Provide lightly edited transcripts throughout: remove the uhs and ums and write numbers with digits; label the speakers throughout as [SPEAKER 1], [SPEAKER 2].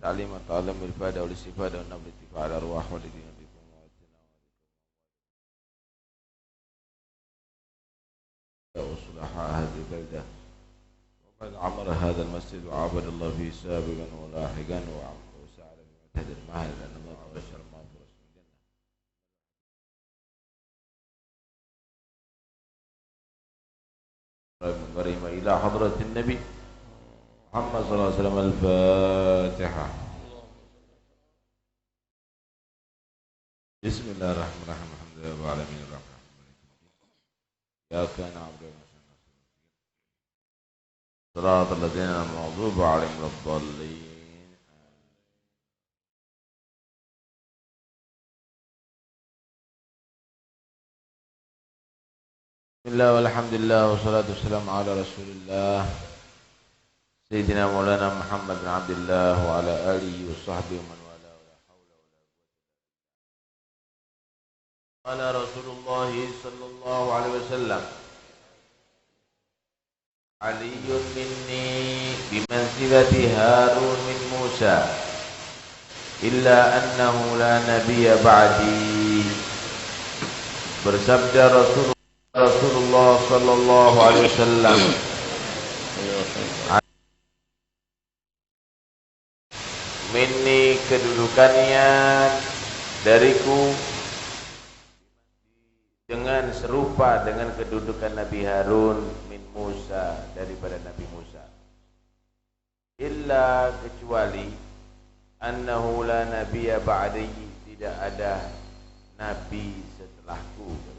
[SPEAKER 1] تعليم التعلم بالفائدة والاستفادة والنبل الاتفاع على الأرواح والدين بكم وصلح هذه البلدة وقد عمر هذا المسجد وعبد الله فيه سابقا ولاحقا وسعر في معتهد المعهد لأن الله بشر ما فرص من الجنة غريمة إلى حضرة النبي محمد صلى الله عليه وسلم. الفاتحة. بسم الله الرحمن الرحيم. الحمد لله رب العالمين الرحمن الرحيم إياك نعبد وإياك نستعين صراط الذين أنعمت المغضوب عليهم ولا الضالين. بسم الله والحمد لله والصلاة والسلام على رسول الله سيدنا مولانا محمد بن عبد الله وعلى آله وصحبه ومن والاه ولا حول ولا قوة. قال رسول الله صلى الله عليه وسلم علي مني بمنزلة هارون من موسى إلا أنه لا نبي بعدي. Bersabda Rasulullah sallallahu alaihi wasallam, minni kedudukannya dariku dengan serupa dengan kedudukan Nabi Harun min Musa daripada Nabi Musa. Illa kecuali annahu la nabiyya ba'di, tidak ada nabi setelahku.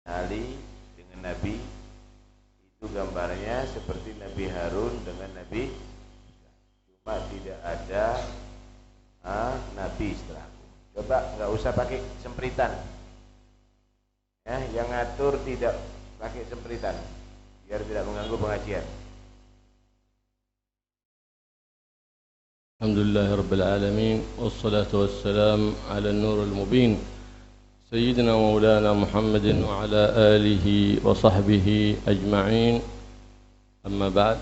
[SPEAKER 1] Ali dengan Nabi itu gambarnya seperti Nabi Harun dengan Nabi Musa. Cuma tidak ada Nabi setelahku. Coba nggak usah pakai sempritan, ya, yang ngatur tidak pakai sempritan biar tidak mengganggu pengajian.
[SPEAKER 2] Alhamdulillah Rabbil Alamin wassalatu wassalam ala an-nur al-mubin سيدنا ومولانا محمد وعلى آله وصحبه أجمعين. أما بعد،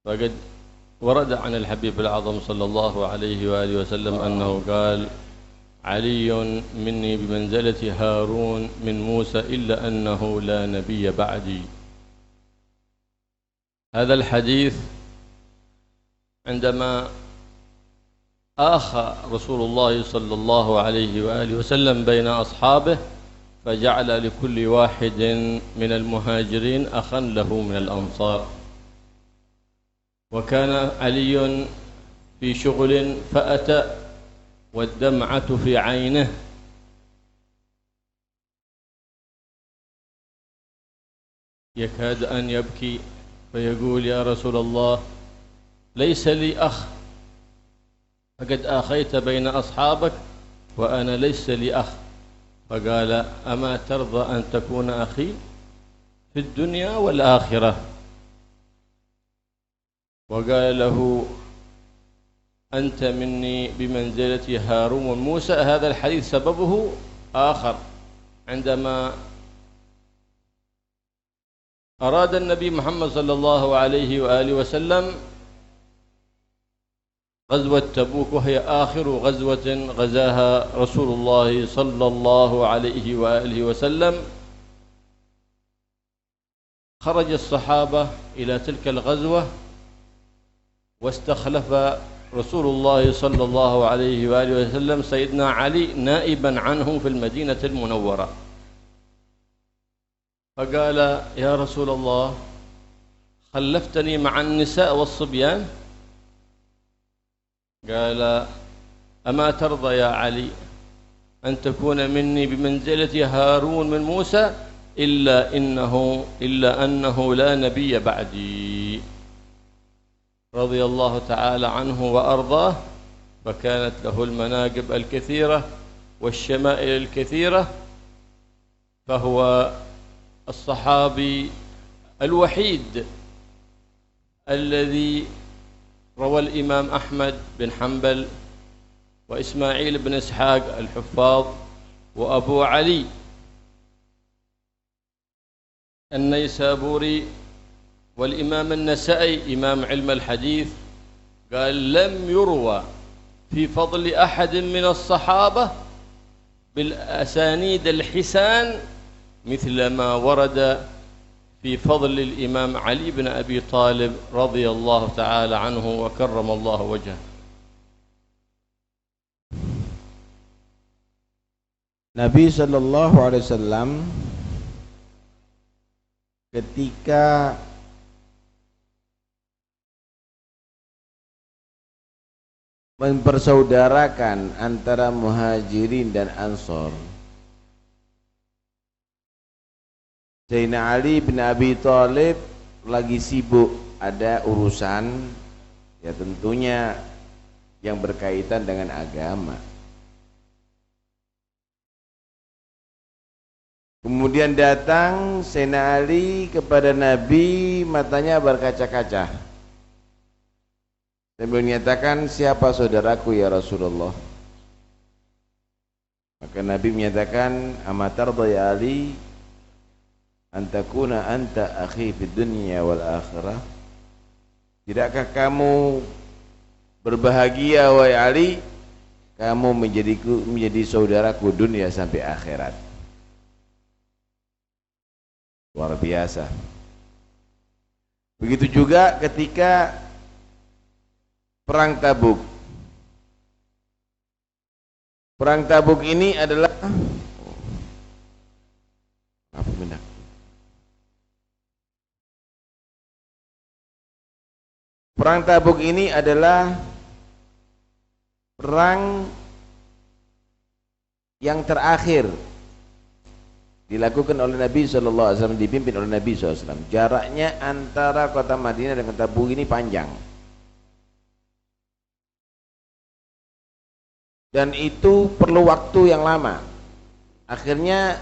[SPEAKER 2] فقد ورد عن الحبيب الأعظم صلى الله عليه وآله وسلم أنه قال علي مني بمنزلة هارون من موسى إلا أنه لا نبي بعدي. هذا الحديث عندما آخى رسول الله صلى الله عليه وآله وسلم بين أصحابه فجعل لكل واحد من المهاجرين أخا له من الأنصار. وكان علي في شغل فأتى والدمعة في عينه يكاد أن يبكي فيقول يا رسول الله ليس لي أخ، فقد آخيت بين أصحابك وأنا ليس لي أخ. فقال أما ترضى أن تكون أخي في الدنيا والآخرة؟ وقال له أنت مني بمنزلة هارون وموسى. هذا الحديث سببه آخر، عندما أراد النبي محمد صلى الله عليه وآله وسلم غزوة تبوك، وهي آخر غزوة غزاها رسول الله صلى الله عليه وآله وسلم، خرج الصحابة إلى تلك الغزوة واستخلف رسول الله صلى الله عليه وآله وسلم سيدنا علي نائبا عنه في المدينة المنورة. فقال يا رسول الله خلفتني مع النساء والصبيان؟ قال أما ترضى يا علي أن تكون مني بمنزلة هارون من موسى إلا أنه لا نبي بعدي. رضي الله تعالى عنه وأرضاه، فكانت له المناقب الكثيرة والشمائل الكثيرة، فهو الصحابي الوحيد الذي روى الإمام أحمد بن حنبل وإسماعيل بن إسحاق الحفاظ وأبو علي النيسابوري والإمام النسائي إمام علم الحديث قال لم يروى في فضل أحد من الصحابة بالأسانيد الحسان مثل ما ورد في فضل الإمام علي بن أبي طالب رضي الله تعالى عنه وكرم الله وجهه.
[SPEAKER 1] Nabi Shallallahu Alaihi Wasallam ketika mempersaudarakan antara Muhajirin dan Ansor, Sayyidina Ali bin Abi Thalib lagi sibuk ada urusan, ya tentunya yang berkaitan dengan agama. Kemudian datang Sayyidina Ali kepada Nabi, matanya berkaca-kaca, sambil menyatakan, siapa saudaraku ya Rasulullah? Maka Nabi menyatakan, amatarda ya Ali antakuna anta akhi fid dunya wal akhirah? Tidakkah kamu berbahagia wahai Ali, kamu menjadi saudaraku dunia sampai akhirat? Luar biasa. Begitu juga ketika Perang Tabuk. Perang Tabuk ini adalah Perang Tabuk ini adalah perang yang terakhir dilakukan oleh Nabi SAW, dipimpin oleh Nabi SAW. Jaraknya antara kota Madinah dengan Tabuk ini panjang, dan itu perlu waktu yang lama. Akhirnya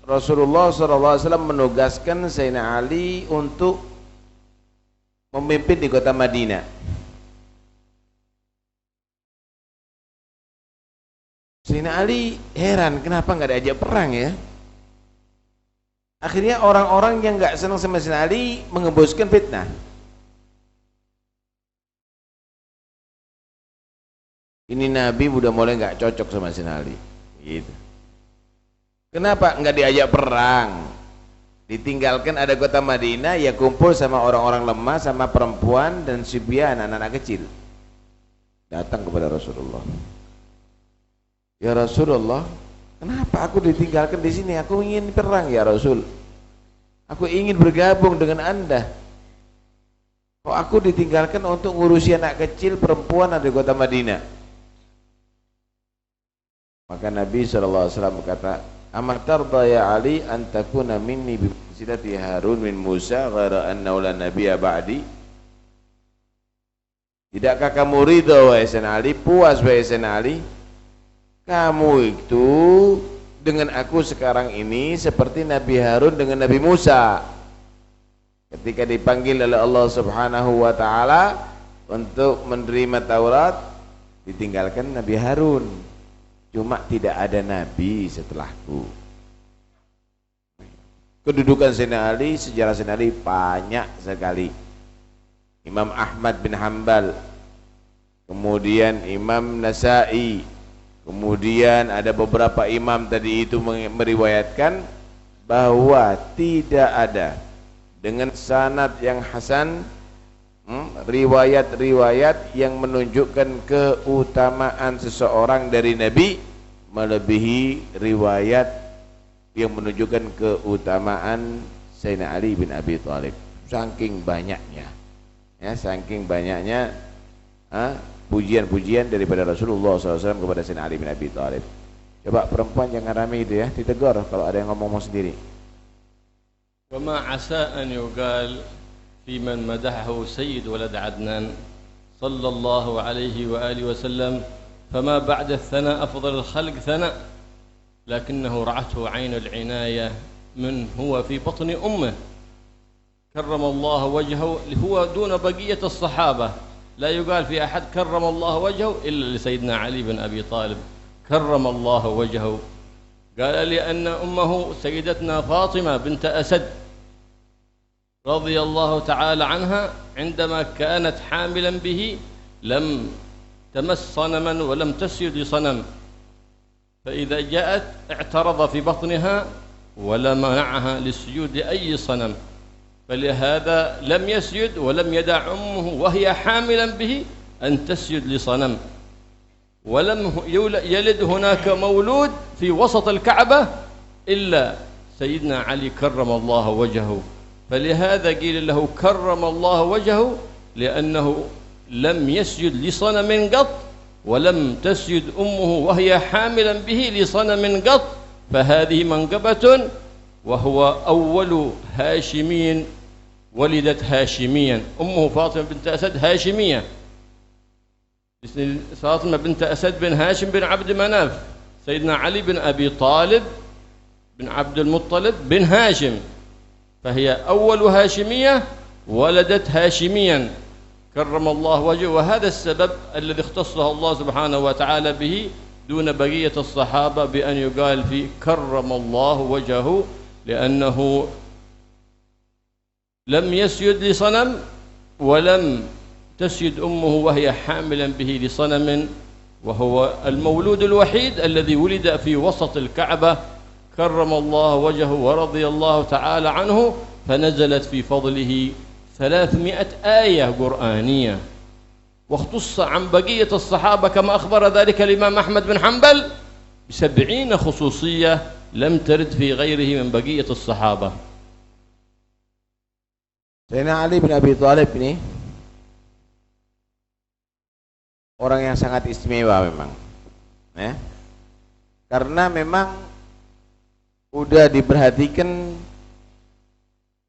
[SPEAKER 1] Rasulullah SAW menugaskan Sayyidina Ali untuk memimpin di kota Madinah. Sayyidina Ali heran, kenapa nggak diajak perang ya? Akhirnya orang-orang yang nggak senang sama Sayyidina Ali mengembuskan fitnah. Ini Nabi udah mulai nggak cocok sama Sayyidina Ali. Gitu. Kenapa nggak diajak perang? Ditinggalkan ada kota Madinah, ya kumpul sama orang-orang lemah, sama perempuan dan sibyan, anak-anak kecil. Datang kepada Rasulullah. Ya Rasulullah, kenapa aku ditinggalkan di sini? Aku ingin perang ya Rasul. Aku ingin bergabung dengan Anda. Kok aku ditinggalkan untuk ngurusi anak kecil, perempuan ada di kota Madinah? Maka Nabi SAW berkata, amatarda ya Ali an takuna minni bi manzilati Harun min Musa ghaira annahu la nabiyya ba'di? Tidakkah kamu ridha wahai Sayyidina Ali, puas wahai Sayyidina Ali, kamu itu dengan aku sekarang ini seperti Nabi Harun dengan Nabi Musa ketika dipanggil oleh Allah Subhanahu wa taala untuk menerima Taurat, ditinggalkan Nabi Harun, cuma tidak ada nabi setelahku. Kedudukan Sayyidina Ali, sejarah Sayyidina Ali banyak sekali. Imam Ahmad bin Hanbal, kemudian Imam Nasai, kemudian ada beberapa imam tadi itu meriwayatkan bahwa tidak ada dengan sanad yang hasan riwayat-riwayat yang menunjukkan keutamaan seseorang dari Nabi melebihi riwayat yang menunjukkan keutamaan Sayyidina Ali bin Abi Thalib. Saking banyaknya, ya, saking banyaknya pujian-pujian daripada Rasulullah SAW kepada Sayyidina Ali bin Abi Thalib. Coba perempuan jangan rame itu ya, ditegur kalau ada yang ngomong sendiri.
[SPEAKER 2] Wa ma asa an yuqal fi man madahahu sayyid walad Adnan sallallahu alaihi wa alihi wasallam fama ba'da ath-thana afdal al-khalq thana lakinnahu ra'athu 'ayn al-'inayah من هو في بطن أمه كرم الله وجهه هو دون بقية الصحابة لا يقال في أحد كرم الله وجهه إلا لسيدنا علي بن أبي طالب كرم الله وجهه قال لأن أمه سيدتنا فاطمة بنت أسد رضي الله تعالى عنها عندما كانت حاملا به لم تمس صنما ولم تسجد لصنم، فإذا جاءت اعترض في بطنها ولا منعها للسجود لأي صنم، فلهذا لم يسجد ولم يدع أمه وهي حاملا به أن تسجد لصنم. ولم يلد هناك مولود في وسط الكعبة إلا سيدنا علي كرم الله وجهه، فلهذا قيل له كرم الله وجهه لأنه لم يسجد لصنم قط، ولم تسجد أمه وهي حاملا به لصنم قط، فهذه منقبة، وهو أول هاشمي ولدت هاشميا. أمه فاطمة بنت أسد هاشمية، فاطمة بنت أسد بن هاشم بن عبد مناف، سيدنا علي بن أبي طالب بن عبد المطلب بن هاشم، فهي أول هاشمية ولدت هاشميا كرم الله وجهه. وهذا السبب الذي اختصها الله سبحانه وتعالى به دون بقية الصحابة بأن يقال فيه كرم الله وجهه، لأنه لم يسجد لصنم ولم تسجد أمه وهي حاملا به لصنم، وهو المولود الوحيد الذي ولد في وسط الكعبة كرم الله وجهه ورضي الله تعالى عنه، فنزلت في فضله 300 آية قرآنية، واختص عن بقية الصحابة كما أخبر ذلك الإمام أحمد بن حنبل ب70 خصوصية لم ترد في غيره من بقية الصحابة.
[SPEAKER 1] Sayyidina Ali bin Abi Thalib ini orang yang sangat istimewa memang, ya. Karena memang udah diperhatikan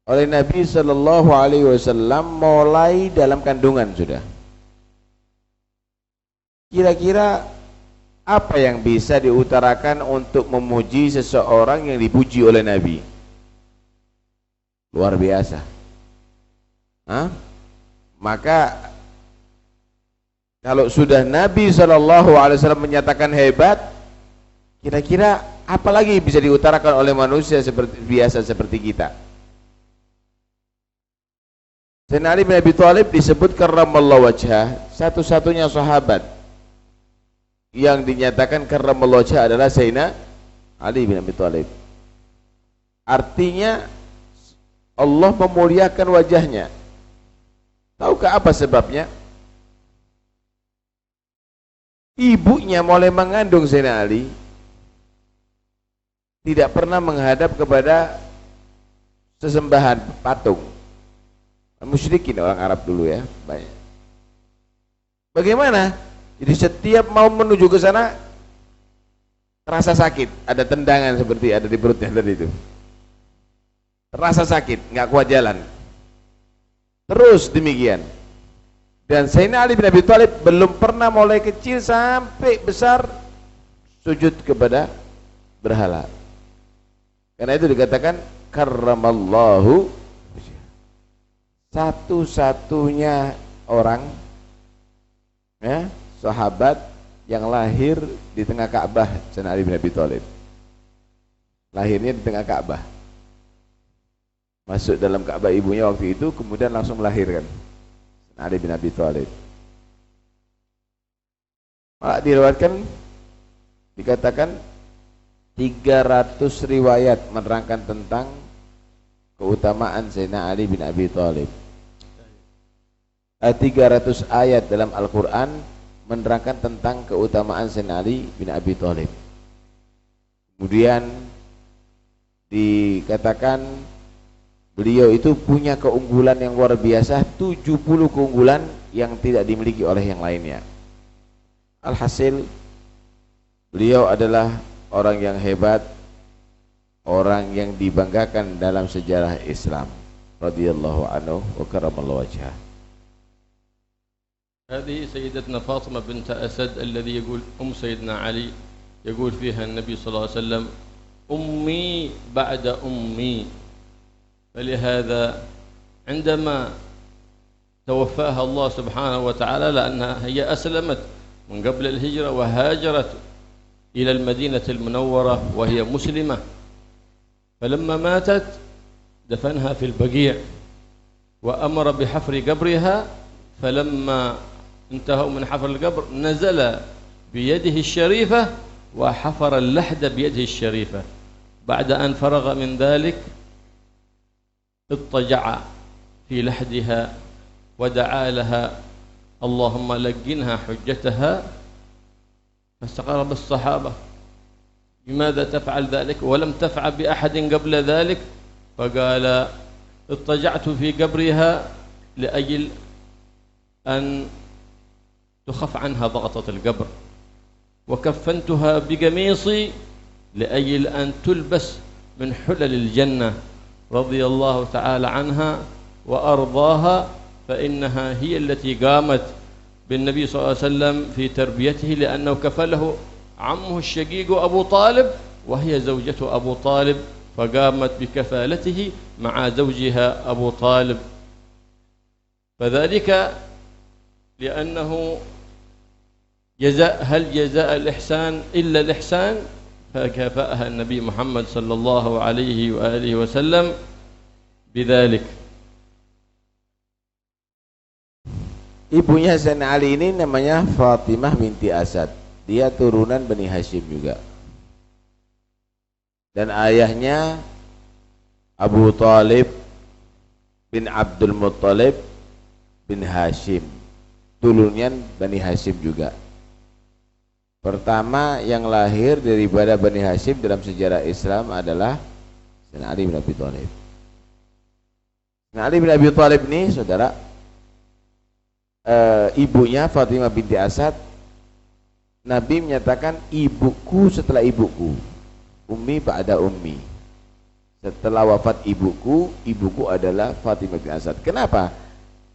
[SPEAKER 1] oleh Nabi Shallallahu Alaihi Wasallam mulai dalam kandungan sudah. Kira-kira apa yang bisa diutarakan untuk memuji seseorang yang dipuji oleh Nabi? Luar biasa. Maka kalau sudah Nabi Shallallahu Alaihi Wasallam menyatakan hebat, kira-kira apa lagi bisa diutarakan oleh manusia seperti biasa seperti kita? Sayyidina Ali bin Abi Thalib disebut karramallahu wajhah, satu-satunya sahabat yang dinyatakan karramallahu wajhah adalah Sayyidina Ali bin Abi Thalib. Artinya Allah memuliakan wajahnya. Tahukah apa sebabnya? Ibunya mulai mengandung Sayyidina Ali tidak pernah menghadap kepada sesembahan patung. Musyrikin orang Arab dulu ya, banyak. Bagaimana? Jadi setiap mau menuju ke sana terasa sakit, ada tendangan seperti ada di perutnya tadi itu. Terasa sakit, nggak kuat jalan. Terus demikian. Dan Sayyidina Ali bin Abi Thalib belum pernah mulai kecil sampai besar sujud kepada berhala. Karena itu dikatakan karramallahu, satu-satunya orang, ya, sahabat yang lahir di tengah Ka'bah, Sayyidina Ali bin Abi Thalib. Lahirnya di tengah Ka'bah. Masuk dalam Ka'bah ibunya waktu itu, kemudian langsung melahirkan Ali bin Abi Thalib. Malah diriwayatkan, dikatakan 300 riwayat menerangkan tentang keutamaan Sayyidina Ali bin Abi Thalib. 300 ayat dalam Al-Quran menerangkan tentang keutamaan Sayyidina Ali bin Abi Thalib. Kemudian dikatakan beliau itu punya keunggulan yang luar biasa, 70 keunggulan yang tidak dimiliki oleh yang lainnya. Alhasil beliau adalah orang yang hebat, orang yang dibanggakan dalam sejarah Islam. Radhiyallahu anhu wa karamallahu wajhah.
[SPEAKER 2] هذه سيدتنا فاطمة بنت أسد الذي يقول سيدنا علي يقول فيها النبي صلى الله عليه وسلم أمي بعد أمي. فلهذا عندما توفاها الله سبحانه وتعالى لأنها هي أسلمت من قبل الهجرة وهاجرت إلى المدينة المنورة وهي مسلمة، فلما ماتت دفنها في البقيع وأمر بحفر قبرها، فلما انتهوا من حفر القبر نزل بيده الشريفة وحفر اللحد بيده الشريفة. بعد أن فرغ من ذلك اضطجع في لحدها ودعا لها اللهم لقنها حجتها. فاستغرب الصحابة لماذا تفعل ذلك ولم تفعل بأحد قبل ذلك؟ فقال اضطجعت في قبرها لأجل أن تخف عنها ضغطة القبر، وكفنتها بقميصي لأجل أن تلبس من حلل الجنة، رضي الله تعالى عنها وأرضاها، فإنها هي التي قامت بالنبي صلى الله عليه وسلم في تربيته، لأنه كفله عمه الشقيق أبو طالب وهي زوجته أبو طالب، فقامت بكفالته مع زوجها أبو طالب. فذلك لأنه هل جزاء الإحسان إلا الإحسان، فكافأها النبي محمد صلى الله عليه وآله وسلم بذلك.
[SPEAKER 1] Ibunya Sayyidina Ali ini namanya Fatimah binti Asad. Dia turunan Bani Hashim juga. Dan ayahnya Abu Talib bin Abdul Muttalib bin Hashim, turunan Bani Hashim juga. Pertama yang lahir daripada Bani Hashim dalam sejarah Islam adalah Sayyidina Ali bin Abi Thalib. Sayyidina Ali bin Abi Thalib ini, saudara, ibunya Fatimah binti Asad, Nabi menyatakan ibuku setelah ibuku, ummi ba'da ummi. Setelah wafat ibuku, ibuku adalah Fatimah binti Asad. Kenapa?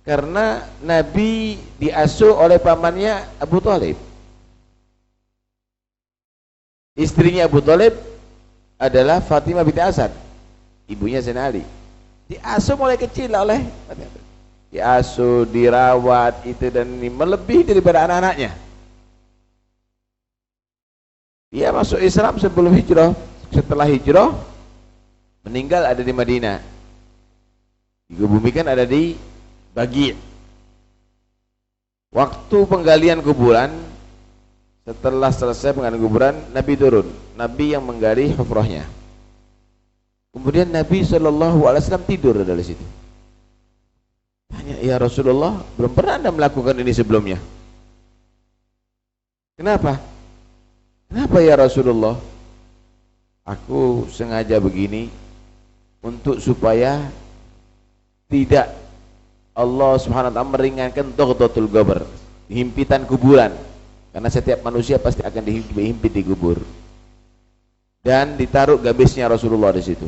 [SPEAKER 1] Karena Nabi diasuh oleh pamannya Abu Thalib. Istrinya Abu Thalib adalah Fatimah binti Asad, ibunya Sayyidina Ali. Diasuh mulai kecil oleh Fatimah. Diasuh, dirawat, itu dan ini melebihi daripada anak-anaknya. Dia masuk Islam sebelum hijrah, setelah hijrah meninggal ada di Madinah, dikubumikan ada di Baqi'. Waktu penggalian kuburan, setelah selesai penggalian kuburan, Nabi turun, Nabi yang menggali hufrahnya. Kemudian Nabi SAW tidur dari situ. Tanya, ya Rasulullah, belum pernah Anda melakukan ini sebelumnya. Kenapa? Kenapa ya Rasulullah? Aku sengaja begini untuk supaya tidak Allah Subhanahu wa taala meringankan daghatul qabr, himpitan kuburan. Karena setiap manusia pasti akan dihimpit di kubur. Dan ditaruh gamisnya Rasulullah di situ.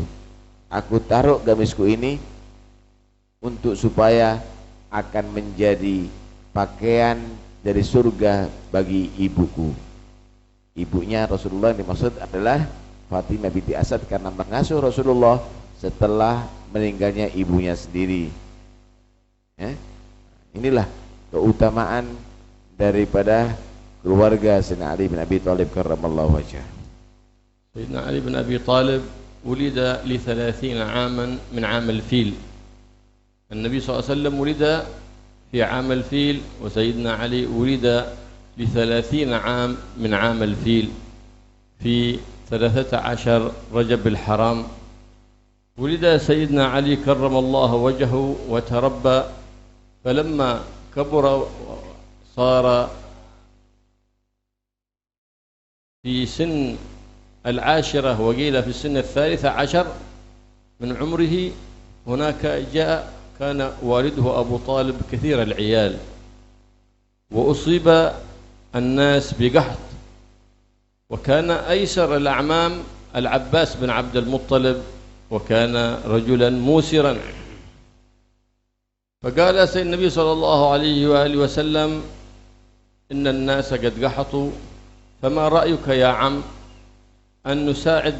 [SPEAKER 1] Aku taruh gamisku ini untuk supaya akan menjadi pakaian dari surga bagi ibuku. Ibunya Rasulullah yang dimaksud adalah Fatimah binti Asad, karena mengasuh Rasulullah setelah meninggalnya ibunya sendiri. Ya? Inilah keutamaan daripada keluarga Sayyidina Ali bin Abi Thalib karramallahu wajhah.
[SPEAKER 2] Sayyidina Ali bin Abi Thalib ولد ل30 عاما من عام الفيل. النبي صلى الله عليه وسلم ولد في عام الفيل، وسيدنا علي ولد ل30 عام من عام الفيل في 13 رجب الحرام. ولد سيدنا علي كرم الله وجهه وتربى، فلما كبر صار في سن 10 وقيل في السن 13 من عمره، هناك جاء كان والده أبو طالب كثير العيال، وأصيب الناس بقحط، وكان أيسر الأعمام العباس بن عبد المطلب، وكان رجلا موسرا. فقال سيدنا النبي صلى الله عليه وآله وسلم إن الناس قد قحطوا، فما رأيك يا عم أن نساعد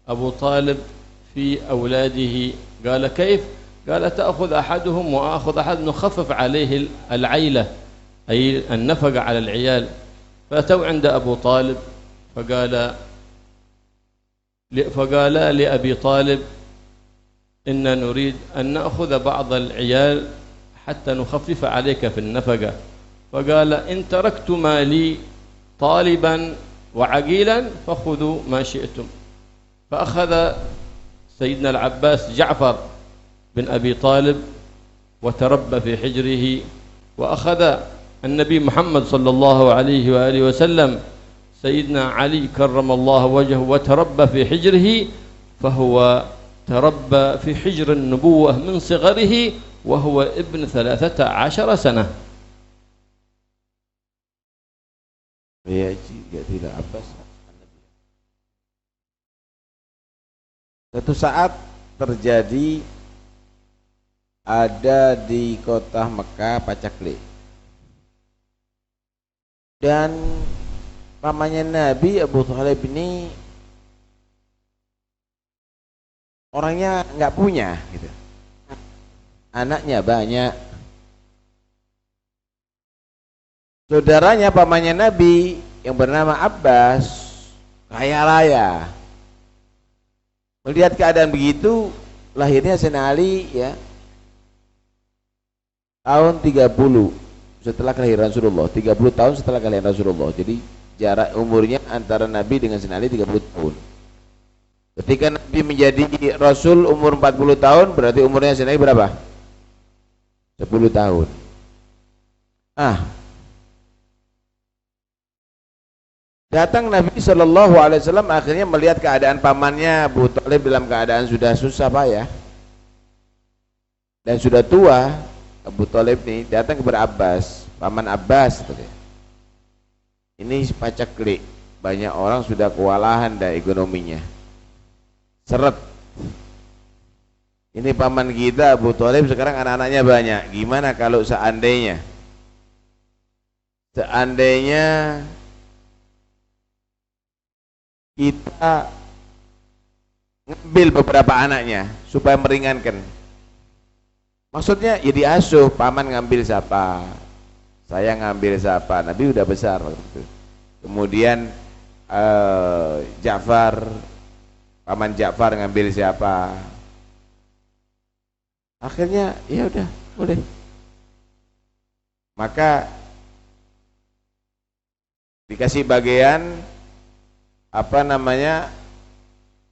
[SPEAKER 2] أبو طالب في أولاده؟ قال كيف؟ قال تأخذ أحدهم وآخذ أحد، نخفف عليه العيلة، أي النفقة على العيال. فأتوا عند أبو طالب فقال لأبي طالب إننا نريد أن نأخذ بعض العيال حتى نخفف عليك في النفقة. فقال إن تركت مالي طالبا وعقيلا فخذوا ما شئتم. فأخذ سيدنا العباس جعفر بن أبي طالب وتربى في حجره، وأخذ النبي محمد صلى الله عليه وآله وسلم سيدنا علي كرم الله وجهه وتربى في حجره، فهو تربى في حجر النبوة من صغره وهو ابن 13 سنة.
[SPEAKER 1] Tidak Abbas. Suatu saat terjadi ada di kota Mekah pacaklik, dan pamannya Nabi Abu Thalib ini orangnya nggak punya gitu. Anaknya banyak, saudaranya pamannya Nabi yang bernama Abbas kaya raya. Melihat keadaan begitu, lahirnya Sayyidina Ali ya tahun 30 setelah kelahiran Rasulullah, 30 tahun setelah kelahiran Rasulullah. Jadi jarak umurnya antara Nabi dengan Sayyidina Ali 30 tahun. Ketika Nabi menjadi Rasul umur 40 tahun, berarti umurnya Sayyidina Ali berapa? 10 tahun. Datang Nabi Shallallahu Alaihi Wasallam akhirnya melihat keadaan pamannya Abu Thalib dalam keadaan sudah susah payah dan sudah tua. Abu Thalib ini datang kepada Abbas, paman Abbas, ini pacaklik, banyak orang sudah kewalahan dan ekonominya seret. Ini paman kita Abu Thalib sekarang anak-anaknya banyak. Gimana kalau seandainya kita ngambil beberapa anaknya supaya meringankan. Maksudnya ya diasuh, paman ngambil siapa, saya ngambil siapa. Nabi udah besar waktu itu. Kemudian Ja'far, paman Ja'far ngambil siapa. Akhirnya ya udah boleh. Maka dikasih bagian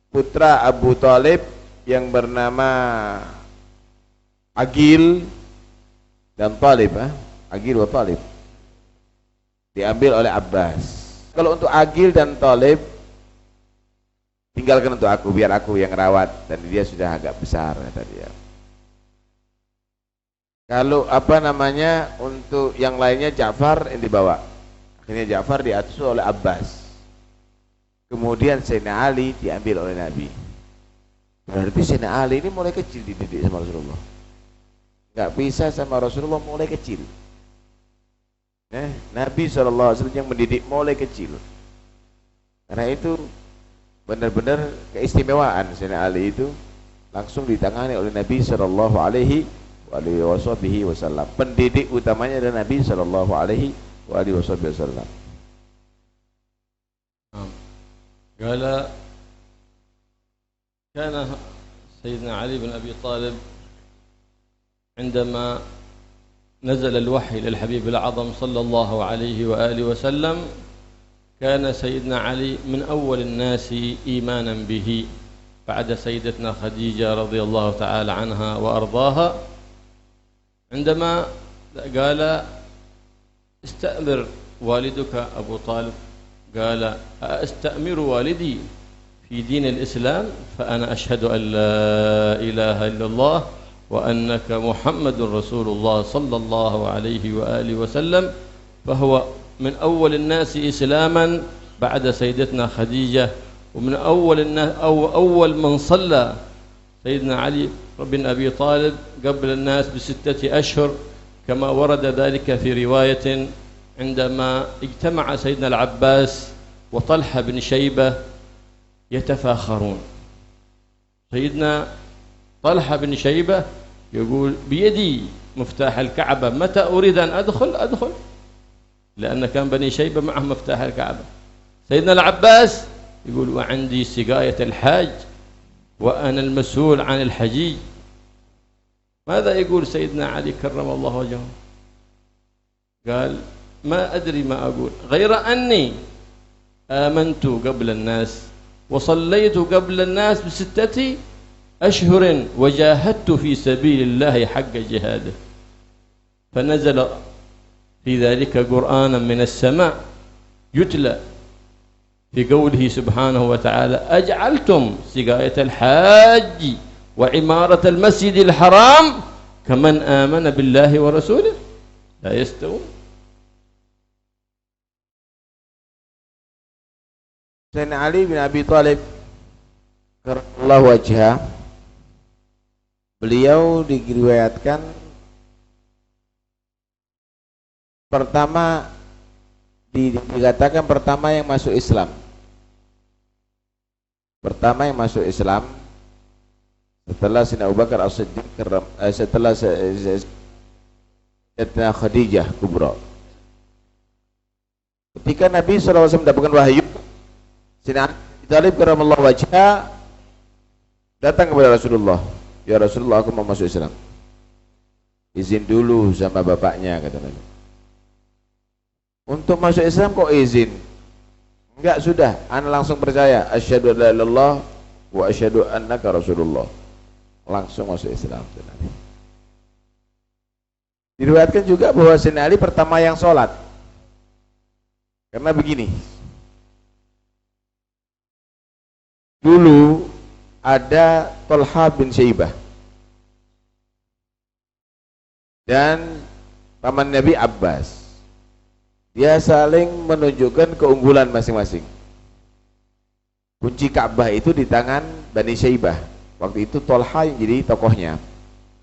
[SPEAKER 1] putra Abu Thalib yang bernama Agil dan Talib, Agil wa Talib diambil oleh Abbas. Kalau untuk Agil dan Talib tinggalkan untuk aku, biar aku yang rawat, dan dia sudah agak besar kata dia. Kalau untuk yang lainnya Ja'far yang dibawa. Akhirnya Ja'far diasuh oleh Abbas. Kemudian Sayyidina Ali diambil oleh Nabi. Berarti Sayyidina Ali ini mulai kecil dididik sama Rasulullah. Nggak bisa sama Rasulullah mulai kecil. Nabi SAW yang mendidik mulai kecil. Karena itu benar-benar keistimewaan Sayyidina Ali itu langsung ditangani oleh Nabi SAW. Pendidik utamanya adalah Nabi SAW.
[SPEAKER 2] قال كان سيدنا علي بن أبي طالب عندما نزل الوحي للحبيب الأعظم صلى الله عليه وآله وسلم كان سيدنا علي من أول الناس إيمانا به بعد سيدتنا خديجة رضي الله تعالى عنها وأرضاها. عندما قال استأمر والدك أبو طالب، قال أستأمر والدي في دين الإسلام فأنا أشهد أن لا إله إلا الله وأنك محمد رسول الله صلى الله عليه وآله وسلم. فهو من أول الناس إسلاما بعد سيدتنا خديجة، ومن أول الناس أول من صلى سيدنا علي بن أبي طالب قبل الناس ب6 أشهر، كما ورد ذلك في رواية عندما اجتمع سيدنا العباس وطلحة بن شيبة يتفاخرون. سيدنا طلحة بن شيبة يقول بيدي مفتاح الكعبة، متى أريد أن أدخل، لأن كان بني شيبة معهم مفتاح الكعبة. سيدنا العباس يقول وعندي سقاية الحاج وأنا المسؤول عن الحجيج. ماذا يقول سيدنا علي كرم الله وجهه؟ قال ما أدري ما أقول غير أني آمنت قبل الناس وصليت قبل الناس ب6 أشهر وجاهدت في سبيل الله حق جهاده. فنزل في ذلك قرآنا من السماء يتلى في قوله سبحانه وتعالى أجعلتم سقاية الحاج وعمارة المسجد الحرام كمن آمن بالله ورسوله لا يستوون.
[SPEAKER 1] Sayyidina Ali bin Abi Thalib karramallahu wajhah, beliau diriwayatkan pertama dikatakan pertama yang masuk Islam. Pertama yang masuk Islam setelah Sayyidina Abu Bakar As-Siddiq, setelah Sayyidina Khadijah Kubra. Ketika Nabi SAW mendapatkan wahyu, Sayyidina Abi Thalib karramallahu wajhah datang kepada Rasulullah. Ya Rasulullah, aku mau masuk Islam. Izin dulu sama bapaknya, kata Nabi. Untuk masuk Islam kok izin? Enggak, sudah, ana langsung percaya. Asyhadu an la ilaha illallah wa asyhadu annaka Rasulullah. Langsung masuk Islam. Diriwayatkan juga bahwa Sayyidina Ali pertama yang sholat. Karena begini, dulu ada Thalha bin Syaibah dan paman Nabi Abbas. Dia saling menunjukkan keunggulan masing-masing. Kunci Ka'bah itu di tangan Bani Syaibah. Waktu itu Thalha yang jadi tokohnya.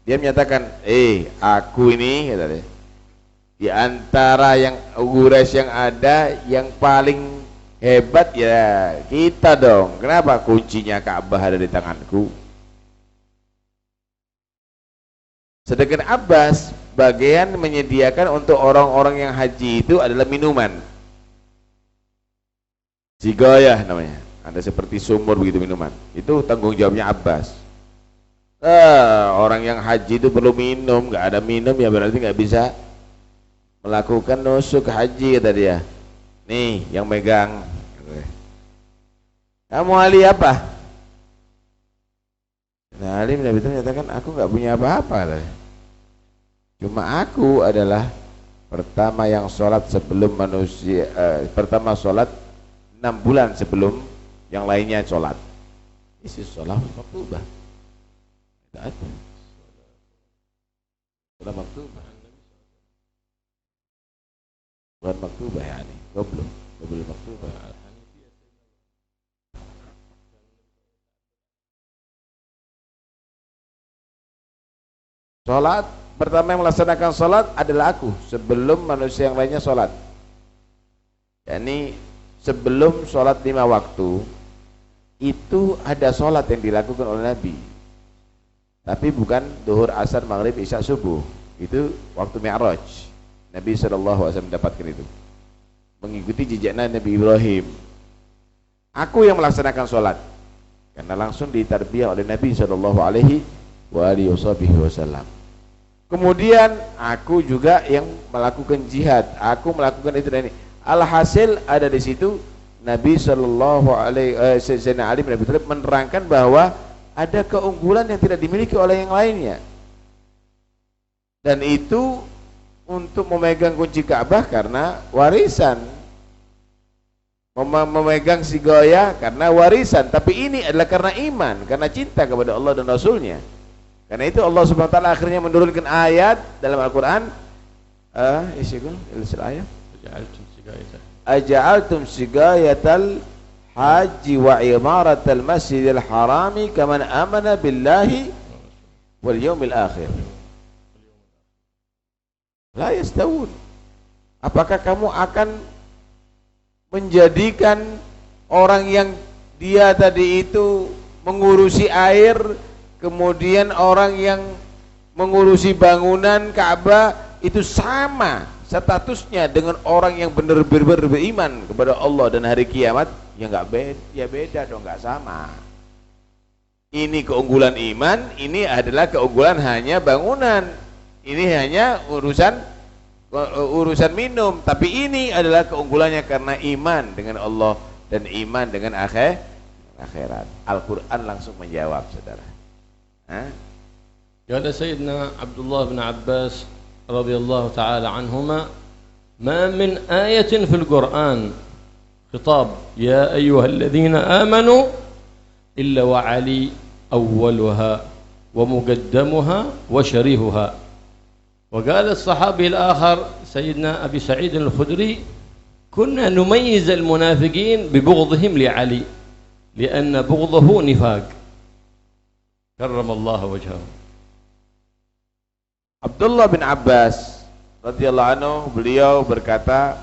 [SPEAKER 1] Dia menyatakan, aku ini kata dia, di antara yang Quraisy yang ada, yang paling hebat ya kita dong. Kenapa? Kuncinya Ka'bah ada di tanganku. Sedangkan Abbas bagian menyediakan untuk orang-orang yang haji itu adalah minuman. Sigayah namanya. Ada seperti sumur begitu minuman. Itu tanggung jawabnya Abbas. Orang yang haji itu perlu minum, nggak ada minum ya berarti nggak bisa melakukan nusuk haji, kata dia. Nih yang megang. Kamu Ali apa? Nah, Ali bin Abi Thalib menyatakan aku nggak punya apa-apa. Cuma aku adalah pertama yang sholat sebelum manusia, pertama sholat 6 bulan sebelum yang lainnya sholat. Isi sholat maktubah. Tidak ada. Sholat maktubah. Bukan maktubah ya ini. Goblok maktubah. Sholat pertama yang melaksanakan sholat adalah aku sebelum manusia yang lainnya sholat. Yani sebelum sholat 5 waktu itu ada sholat yang dilakukan oleh Nabi. Tapi bukan duhur, asar, maghrib, isya, subuh. Itu waktu Mi'raj. Nabi SAW mendapatkan itu. Mengikuti jejaknya Nabi Ibrahim. Aku yang melaksanakan sholat karena langsung ditarbiyah oleh Nabi SAW. Kemudian aku juga yang melakukan jihad. Aku melakukan itu dan ini. Alhasil ada di situ Nabi Sayyidina Ali bin Abi Thalib menerangkan bahwa ada keunggulan yang tidak dimiliki oleh yang lainnya. Dan itu untuk memegang kunci Ka'bah karena warisan. Memegang sigaya karena warisan. Tapi ini adalah karena iman, karena cinta kepada Allah dan Rasulnya. Karena itu Allah Subhanahu wa taala akhirnya menurunkan ayat dalam Al-Qur'an, ayat Aja'altum sigayatal haji wa imaratal masjidil harami kaman amana billahi wal yaumil akhir. La yastawun. Apakah kamu akan menjadikan orang yang dia tadi itu mengurusi air, kemudian orang yang mengurusi bangunan Ka'bah itu sama statusnya dengan orang yang benar-benar beriman kepada Allah dan hari kiamat? Ya enggak beda, ya beda dong, enggak sama. Ini keunggulan iman, ini adalah keunggulan hanya bangunan. Ini hanya urusan minum, tapi ini adalah keunggulannya karena iman dengan Allah dan iman dengan akhirat. Al-Quran langsung menjawab, saudara.
[SPEAKER 2] Kata Sayyidina Abdullah bin Abbas radhiyallahu ta'ala anhuma, ma min ayatin fil Quran khitab ya ayyuhalladzina amanu illa wa Ali awwaluha wa muqaddamuha wa sharihuha. وقال الصحابي الآخر سيدنا أبي سعيد الخدري كنا نميز المنافقين ببغضهم لعلي لأن بغضه نفاق كرم الله وجهه.
[SPEAKER 1] Abdullah bin Abbas radhiyallahu anhu, beliau berkata,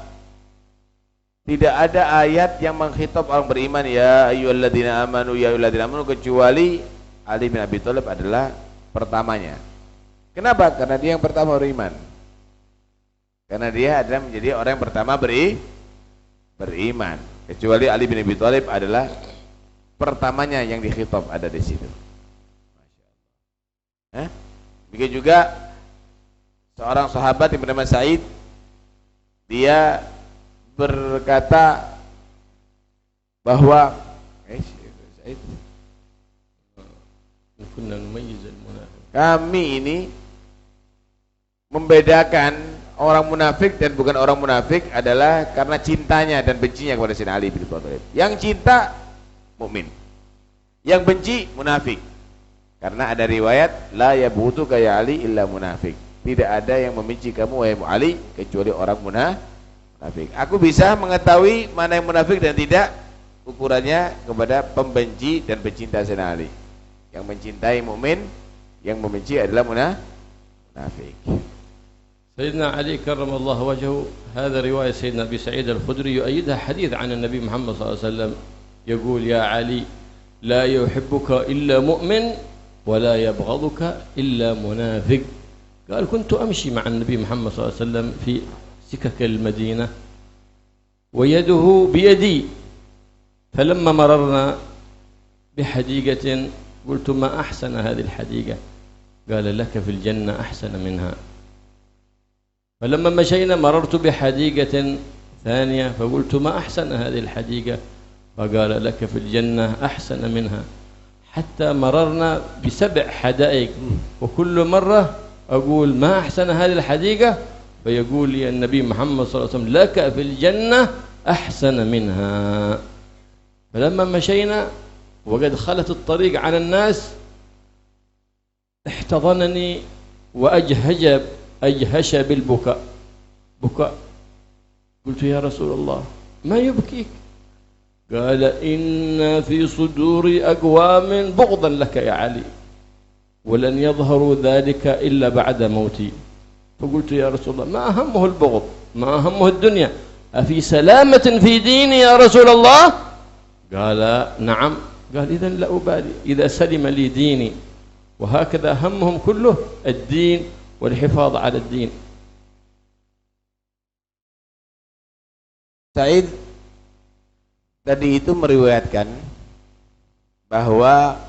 [SPEAKER 1] tidak ada ayat yang mengkhitab orang beriman ya ayyuhalladzina amanu ya ayyuhalladzina amanu kecuali Ali bin Abi Thalib adalah pertamanya. Kenapa? Karena dia yang pertama beriman. Karena dia adalah menjadi orang yang pertama beriman. Kecuali Ali bin Abi Thalib adalah pertamanya yang dikhitab ada di situ. Begitu juga seorang sahabat yang bernama Sa'id, dia berkata bahwa kami ini membedakan orang munafik dan bukan orang munafik adalah karena cintanya dan bencinya kepada Sayyidina Ali bin Abi Thalib. Yang cinta mukmin, yang benci munafik. Karena ada riwayat la yabutuka ya Ali illa munafik. Tidak ada yang membenci kamu wahai Ali kecuali orang munafik. Aku bisa mengetahui mana yang munafik dan tidak ukurannya kepada pembenci dan pecinta Sayyidina Ali. Yang mencintai mukmin, yang membenci adalah munafik.
[SPEAKER 2] سيدنا علي كرم الله وجهه هذا رواية سيدنا أبي سعيد الخدري يؤيدها حديث عن النبي محمد صلى الله عليه وسلم يقول يا علي لا يحبك إلا مؤمن ولا يبغضك إلا منافق. قال كنت أمشي مع النبي محمد صلى الله عليه وسلم في سكك المدينة ويده بيدي فلما مررنا بحديقة قلت ما أحسن هذه الحديقة قال لك في الجنة أحسن منها. فلما مشينا مررت بحديقة ثانية فقلت ما أحسن هذه الحديقة فقال لك في الجنة أحسن منها. حتى مررنا ب7 حدائق وكل مرة أقول ما أحسن هذه الحديقة فيقول لي النبي محمد صلى الله عليه وسلم لك في الجنة أحسن منها. فلما مشينا وقد خلت الطريق عن الناس احتضنني وأجهش بالبكاء بكاء. قلت يا رسول الله ما يبكيك؟ قال إن في صدور أقوام بغضا لك يا علي ولن يظهروا ذلك إلا بعد موتي. فقلت يا رسول الله ما أهمه البغض ما أهمه الدنيا أفي سلامة في ديني يا رسول الله؟ قال نعم. قال إذن لا أبالي إذا سلم لي ديني. وهكذا همهم كله الدين والحفاظ على الدين.
[SPEAKER 1] Sa'id tadi itu meriwayatkan bahwa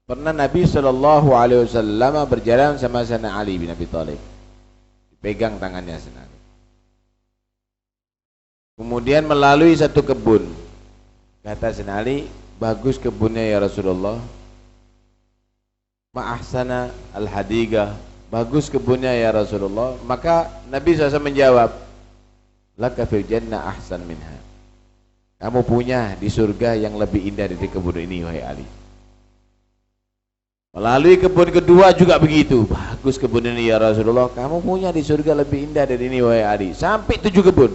[SPEAKER 1] pernah Nabi SAW berjalan sama Sayyidina Ali bin Abi Thalib, dipegang tangannya Sayyidina Ali. Kemudian melalui satu kebun. Kata Sayyidina Ali, bagus kebunnya ya Rasulullah. Ma'ahsana al-hadiqah, bagus kebunnya ya Rasulullah. Maka Nabi SAW menjawab, laka fil jannah ahsan minha. Kamu punya di surga yang lebih indah dari kebun ini wahai Ali. Melalui kebun kedua juga begitu, bagus kebun ini ya Rasulullah. Kamu punya di surga lebih indah dari ini wahai Ali. Sampai 7 kebun.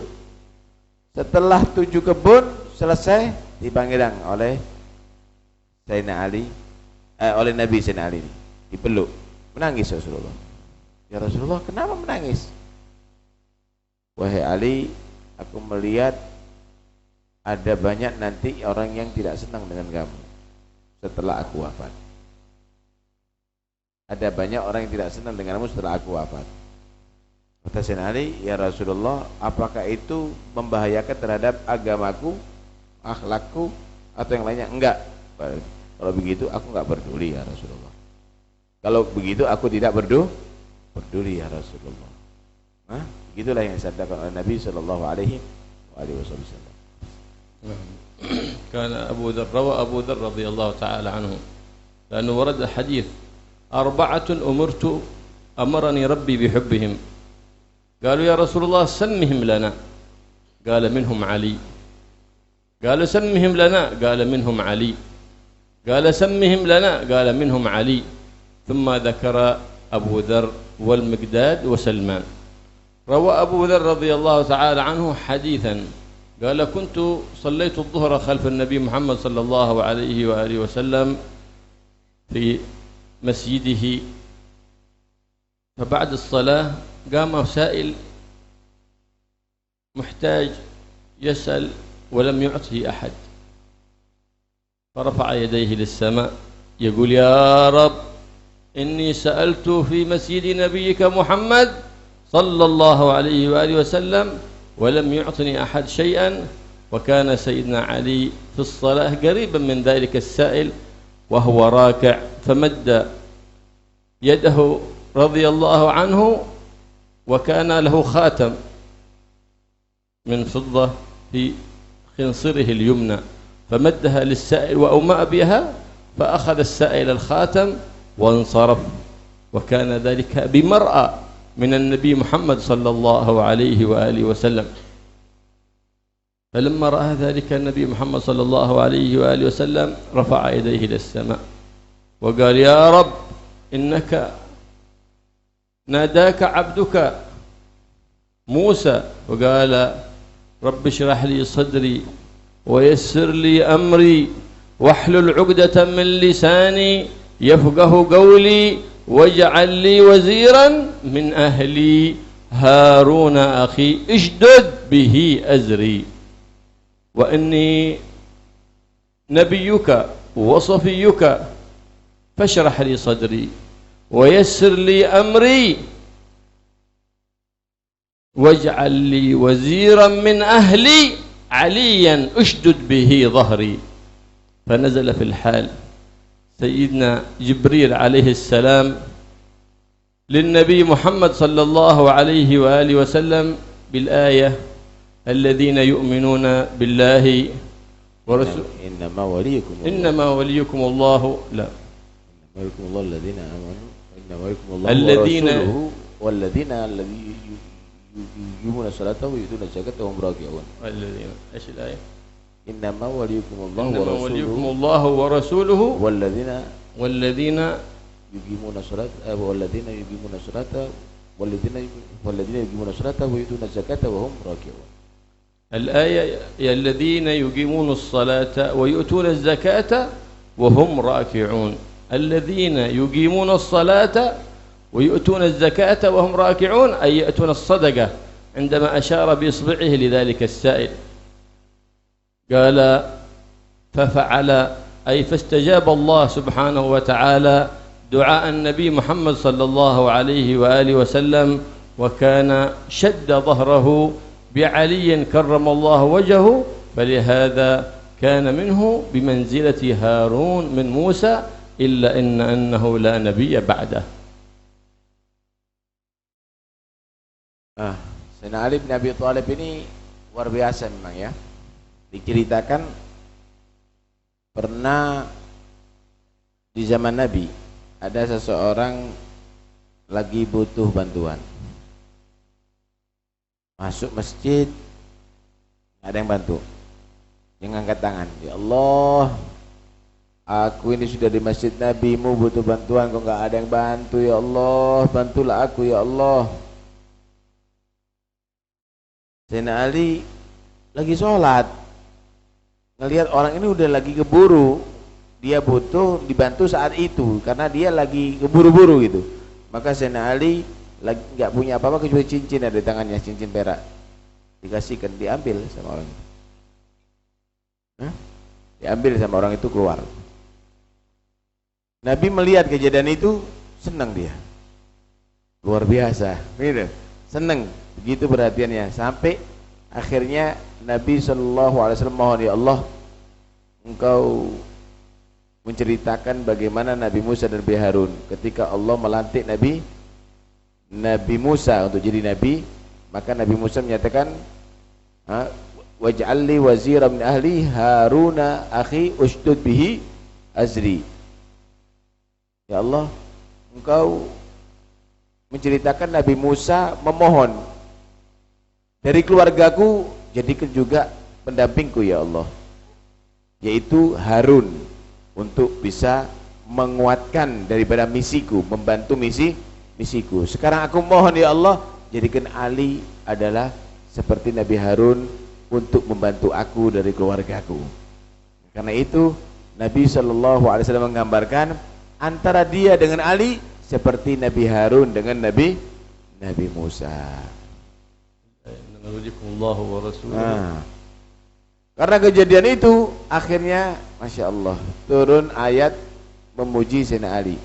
[SPEAKER 1] Setelah 7 kebun selesai, dipanggil oleh Sayyidina Ali, oleh Nabi Sayyidina Ali, dipeluk, menangis Rasulullah. Ya Rasulullah, kenapa menangis? Wahai Ali, aku melihat ada banyak nanti orang yang tidak senang dengan kamu setelah aku wafat. Ada banyak orang yang tidak senang denganmu setelah aku wafat. Kata Sayyidina Ali, ya Rasulullah, apakah itu membahayakan terhadap agamaku, akhlakku, atau yang lainnya? Enggak. Kalau begitu aku nggak peduli ya Rasulullah. Kalau begitu aku tidak peduli ya Rasulullah. Nah, begitulah yang disabdakan oleh Nabi sallallahu alaihi wasallam.
[SPEAKER 2] كان أبو ذر روى أبو ذر رضي الله تعالى عنه لأنه ورد حديث 4 أمرني ربي بحبهم قالوا يا رسول الله سمهم لنا قال منهم علي قال سمهم لنا قال منهم علي قال سمهم لنا قال منهم علي ثم ذكر أبو ذر والمقداد وسلمان. روى أبو ذر رضي الله تعالى عنه حديثا قال كنت صليت الظهر خلف النبي محمد صلى الله عليه وآله وسلم في مسجده، فبعد الصلاة قام سائل محتاج يسأل ولم يعطه أحد، فرفع يديه للسماء يقول يا رب إني سألت في مسجد نبيك محمد صلى الله عليه وآله وسلم ولم يعطني أحد شيئا، وكان سيدنا علي في الصلاة قريبا من ذلك السائل وهو راكع، فمد يده رضي الله عنه وكان له خاتم من فضة في خنصره اليمنى، فمدها للسائل وأومأ بها، فأخذ السائل الخاتم وانصرف، وكان ذلك بمرأى من النبي محمد صلى الله عليه وآله وسلم. فلما رأى ذلك النبي محمد صلى الله عليه وآله وسلم رفع يديه إلى السماء وقال يا رب إنك ناداك عبدك موسى وقال رب اشرح لي صدري ويسر لي أمري واحلل عقدة من لساني يفقه قولي واجعل لي وزيرا من أهلي هارون أخي اشدد به أزري وإني نبيك وصفيك فاشرح لي صدري ويسر لي أمري واجعل لي وزيرا من أهلي عليا اشدد به ظهري. فنزل في الحال سيدنا جبريل عليه السلام للنبي محمد صلى الله عليه وآله وسلم بالآية الذين يؤمنون بالله ورسوله إنما وليكم الله لا
[SPEAKER 1] إنما وليكم الله الذين آمنوا إنما وليكم الله ورسوله والذين يقيمون الصلاة ويؤتون الزكاة وهم راكعون.
[SPEAKER 2] الذين إيش الآية؟
[SPEAKER 1] إنما وليكم الله
[SPEAKER 2] ورسوله والذين
[SPEAKER 1] يقيمون الصلاة والذين يقيمون الصلاة ويؤتون الزكاة وهم راكعون.
[SPEAKER 2] الآية الذين يقيمون الصلاة ويؤتون الزكاة وهم راكعون. الذين يقيمون الصلاة ويؤتون الزكاة وهم راكعون أي يأتون الصدقة، عندما أشار بإصبعه لذلك السائل قال ففعل أي فاستجاب الله سبحانه وتعالى دعاء النبي محمد صلى الله عليه وآله وسلم، وكان شد ظهره بعلي كرم الله وجهه، فلهذا كان منه بمنزلة هارون من موسى إلا أنه لا نبي بعده.
[SPEAKER 1] Sayyidina Ali bin Abi Thalib ini luar biasa memang ya. Diceritakan pernah di zaman Nabi ada seseorang lagi butuh bantuan, masuk masjid nggak ada yang bantu, dia ngangkat tangan, ya Allah aku ini sudah di masjid Nabi-Mu butuh bantuan kok nggak ada yang bantu, ya Allah bantulah aku ya Allah. Sayyidina Ali lagi sholat ngelihat orang ini udah lagi keburu, dia butuh dibantu saat itu karena dia lagi keburu-buru gitu. Maka Sayyidina Ali lagi nggak punya apa-apa kecuali cincin ada di tangannya, cincin perak, dikasihkan, diambil sama orang itu. Diambil sama orang itu, keluar. Nabi melihat kejadian itu senang, dia luar biasa gitu, senang begitu perhatiannya, sampai akhirnya Nabi SAW mohon, ya Allah engkau menceritakan bagaimana Nabi Musa dan Nabi Harun ketika Allah melantik Nabi Musa untuk jadi nabi, maka Nabi Musa menyatakan, waj'al li waziran min ahli Haruna akhi ushdud bihi azri. Ya Allah, Engkau menceritakan Nabi Musa memohon, dari keluargaku jadikan juga pendampingku ya Allah, yaitu Harun, untuk bisa menguatkan daripada misiku, membantu misiku. Sekarang aku mohon ya Allah, jadikan Ali adalah seperti Nabi Harun untuk membantu aku dari keluargaku. Karena itu Nabi SAW menggambarkan antara dia dengan Ali seperti Nabi Harun dengan Nabi Musa. Karena kejadian itu akhirnya Masya Allah turun ayat memuji Sayyidina Ali.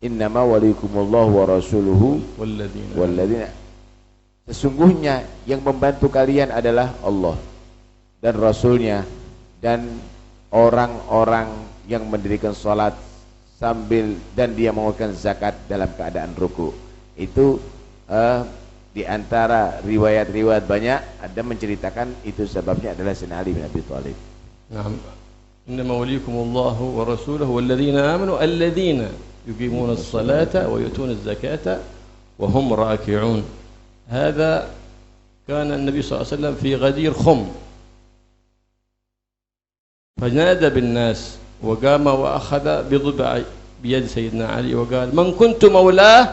[SPEAKER 1] Innama waliyukumullahu wa rasuluhu walladzina, sesungguhnya yang membantu kalian adalah Allah dan Rasulnya dan orang-orang yang mendirikan sholat sambil dan dia mengeluarkan zakat dalam keadaan ruku. Itu di antara riwayat-riwayat banyak ada menceritakan itu sebabnya adalah Sayyidina Ali bin Abi Thalib.
[SPEAKER 2] Naam. Innama waliyukumullahu wa rasuluhu walladzina amanu alladzina yuqimuna as-salata wa yutuna az-zakata wa hum raki'un. هذا كان النبي صلى الله عليه وسلم في غدير خم فنادى بالناس وقام وأخذ بضبع بيد سيدنا علي وقال من كنت مولاه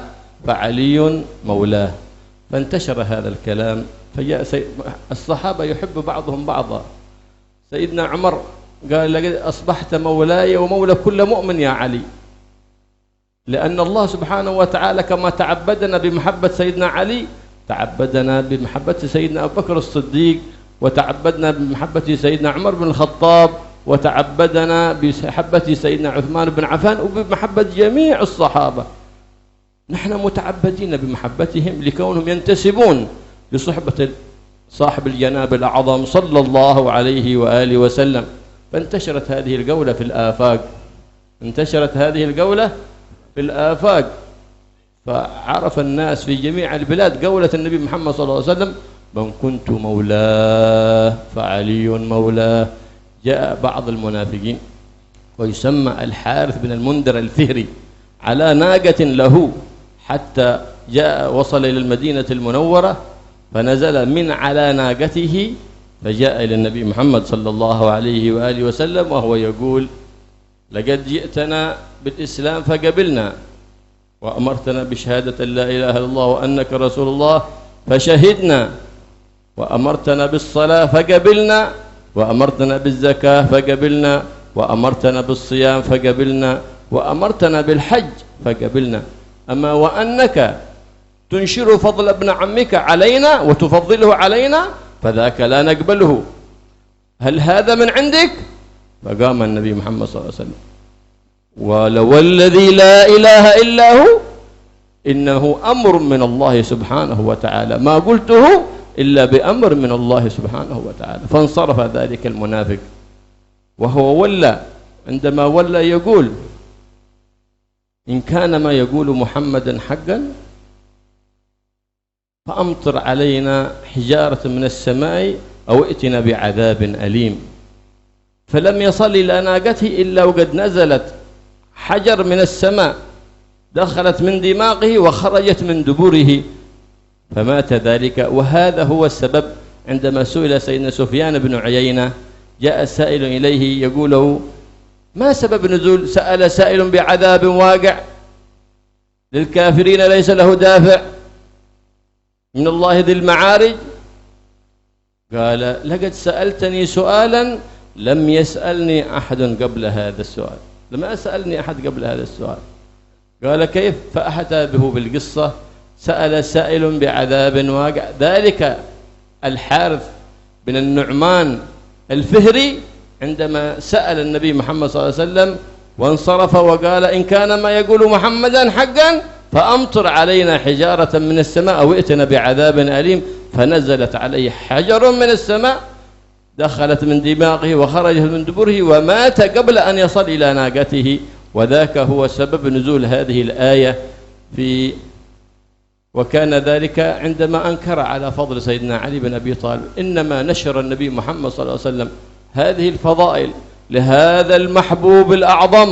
[SPEAKER 2] فعلي مولاه. فانتشر هذا الكلام فجاء الصحابة يحب بعضهم بعضا. سيدنا عمر قال لقد أصبحت مولاي ومولى كل مؤمن يا علي، لأن الله سبحانه وتعالى كما تعبدنا بمحبة سيدنا علي تعبدنا بمحبة سيدنا أبو بكر الصديق، وتعبدنا بمحبة سيدنا عمر بن الخطاب، وتعبدنا بمحبة سيدنا عثمان بن عفان، وبمحبة جميع الصحابة. نحن متعبدين بمحبتهم لكونهم ينتسبون لصحبة صاحب الجناب الأعظم صلى الله عليه وآله وسلم. فانتشرت هذه القولة في الآفاق، انتشرت هذه القولة في الآفاق، فعرف الناس في جميع البلاد قولة النبي محمد صلى الله عليه وسلم من كنت مولاه فعلي مولاه. جاء بعض المنافقين ويسمى الحارث بن المنذر الفهري على ناقة له حتى وصل إلى المدينة المنورة، فنزل من على ناقته فجاء إلى النبي محمد صلى الله عليه وآله وسلم وهو يقول لقد جئتنا بالإسلام فقبلنا، وأمرتنا بشهادة لا إله إلا الله وأنك رسول الله فشهدنا، وأمرتنا بالصلاة فقبلنا، وأمرتنا بالزكاة فقبلنا، وأمرتنا بالصيام فقبلنا، وأمرتنا بالحج فقبلنا. أما وأنك تنشر فضل ابن عمك علينا وتفضله علينا فذاك لا نقبله، هل هذا من عندك؟ فقام النبي محمد صلى الله عليه وسلم ولو الذي لا إله إلا هو إنه أمر من الله سبحانه وتعالى ما قلته إلا بأمر من الله سبحانه وتعالى. فانصرف ذلك المنافق وهو ولى، عندما ولى يقول إن كان ما يقول محمد حقا فأمطر علينا حجارة من السماء أو ائتنا بعذاب أليم. فلم يصل إلى ناقته إلا وقد نزلت حجر من السماء دخلت من دماغه وخرجت من دبره فمات ذلك. وهذا هو السبب عندما سئل سيدنا سفيان بن عيينة جاء سائل إليه يقول له ما سبب نزول، سأل سائل بعذاب واقع للكافرين ليس له دافع من الله ذي المعارج، قال لقد سألتني سؤالا لم يسألني أحد قبل هذا السؤال، لما سألني أحد قبل هذا السؤال. قال كيف؟ فأحتى به بالقصة، سأل سائل بعذاب واقع، ذلك الحارث بن النعمان الفهري عندما سأل النبي محمد صلى الله عليه وسلم وانصرف وقال إن كان ما يقول محمدا حقا فأمطر علينا حجارة من السماء أو ائتنا بعذاب أليم، فنزلت عليه حجر من السماء دخلت من دماغه وخرجت من دبره ومات قبل أن يصل إلى ناقته، وذاك هو سبب نزول هذه الآية وكان ذلك عندما أنكر على فضل سيدنا علي بن أبي طالب. إنما نشر النبي محمد صلى الله عليه وسلم هذه الفضائل لهذا المحبوب الأعظم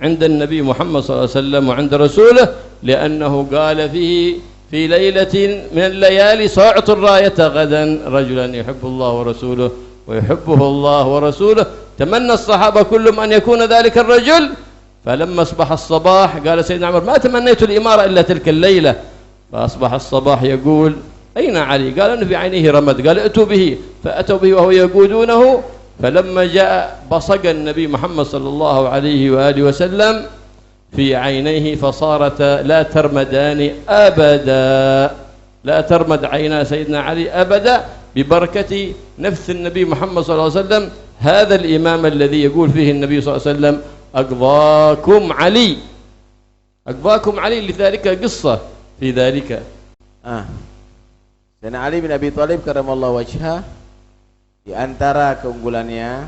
[SPEAKER 2] عند النبي محمد صلى الله عليه وسلم وعند رسوله، لأنه قال فيه في ليلة من الليالي: سأعطي الراية غدا رجلا يحب الله ورسوله ويحبه الله ورسوله. تمنى الصحابة كلهم أن يكون ذلك الرجل، فلما أصبح الصباح قال سيدنا عمر: ما تمنيت الإمارة إلا تلك الليلة. فأصبح الصباح يقول: أين علي؟ قال: أنه في عينيه رمد. قال: ائتوا به. فأتوا به وهو يقودونه، فلما جاء بصق النبي محمد صلى الله عليه وآله وسلم في عينيه فصارتا لا ترمدان أبدا، لا ترمد عينا سيدنا علي أبدا، ببركة نفس النبي محمد صلى الله عليه وسلم، هذا الإمام الذي يقول فيه النبي صلى الله عليه وسلم: أقضاكم علي، أقضاكم علي. لذلك قصة في ذلك.
[SPEAKER 1] Dan Ali bin Abi Thalib karramallahu wajhah, di antara keunggulannya,